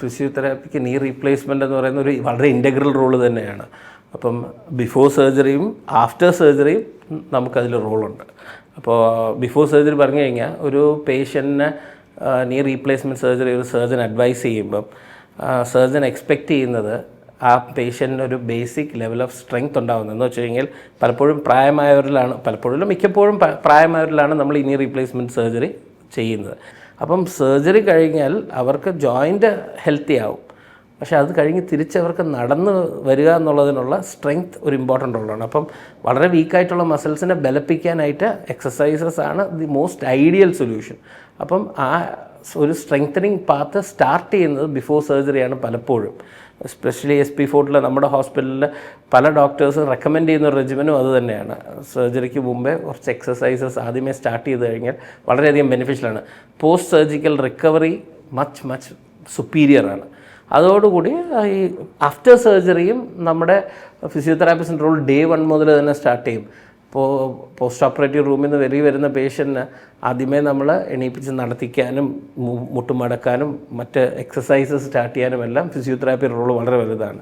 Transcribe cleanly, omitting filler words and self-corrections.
ഫിസിയോതെറാപ്പിക്ക് നീ റീപ്ലേസ്മെൻ്റ് എന്ന് പറയുന്ന ഒരു വളരെ ഇൻ്റഗ്രൽ റോള് തന്നെയാണ്. അപ്പം ബിഫോർ സർജറിയും ആഫ്റ്റർ സർജറിയും നമുക്കതിൽ റോളുണ്ട്. അപ്പോൾ ബിഫോർ സർജറി പറഞ്ഞു കഴിഞ്ഞാൽ ഒരു പേഷ്യൻറ്റിനെ നീ റീപ്ലേസ്മെൻറ്റ് സർജറി ഒരു സർജൻ അഡ്വൈസ് ചെയ്യുമ്പം സർജൻ എക്സ്പെക്റ്റ് ചെയ്യുന്നത് ആ പേഷ്യൻറ്റിന് ഒരു ബേസിക് ലെവൽ ഓഫ് സ്ട്രെങ്ത് ഉണ്ടാകുന്നത്. എന്ന് വെച്ച് കഴിഞ്ഞാൽ പലപ്പോഴും മിക്കപ്പോഴും പ്രായമായവരിലാണ് നമ്മൾ ഈ നീ റീപ്ലേസ്മെൻറ്റ് സർജറി ചെയ്യുന്നത്. അപ്പം സർജറി കഴിഞ്ഞാൽ അവർക്ക് ജോയിൻ്റ് ഹെൽത്തി ആവും, പക്ഷേ അത് കഴിഞ്ഞ് തിരിച്ചവർക്ക് നടന്ന് വരിക എന്നുള്ളതിനുള്ള സ്ട്രെങ്ത് ഒരു ഇമ്പോർട്ടൻ്റ് റോളാണ്. അപ്പം വളരെ വീക്കായിട്ടുള്ള മസിൽസിനെ ബലപ്പിക്കാനായിട്ട് എക്സസൈസസ് ആണ് ദി മോസ്റ്റ് ഐഡിയൽ സൊല്യൂഷൻ. അപ്പം ആ ഒരു സ്ട്രെങ്തനിങ് പാത്ത് സ്റ്റാർട്ട് ചെയ്യുന്നത് ബിഫോർ സർജറിയാണ് പലപ്പോഴും. എസ്പെഷ്യലി SP4 നമ്മുടെ ഹോസ്പിറ്റലിൽ പല ഡോക്ടേഴ്സും റെക്കമെൻഡ് ചെയ്യുന്ന ഒരു റെജിമെനും അത് തന്നെയാണ്. സർജറിക്ക് മുമ്പേ കുറച്ച് എക്സസൈസസ് ആദ്യമേ സ്റ്റാർട്ട് ചെയ്ത് കഴിഞ്ഞാൽ വളരെയധികം ബെനിഫിഷ്യലാണ്. പോസ്റ്റ് സർജിക്കൽ റിക്കവറി മച്ച് സുപ്പീരിയറാണ്. അതോടുകൂടി ഈ ആഫ്റ്റർ സർജറിയും നമ്മുടെ ഫിസിയോതെറാപ്പിസ്റ്റിൻ്റെ റോൾ ഡേ 1 മുതൽ തന്നെ സ്റ്റാർട്ട് ചെയ്യും. ഇപ്പോൾ പോസ്റ്റ് ഓപ്പറേറ്റീവ് റൂമിൽ നിന്ന് വരുന്ന പേഷ്യൻറ്റിന് ആദ്യമേ നമ്മൾ എണീപ്പിച്ച് നടത്തിക്കാനും മുട്ടുമടക്കാനും മറ്റ് എക്സസൈസസ് സ്റ്റാർട്ട് ചെയ്യാനും എല്ലാം ഫിസിയോതെറാപ്പി റോൾ വളരെ വലുതാണ്.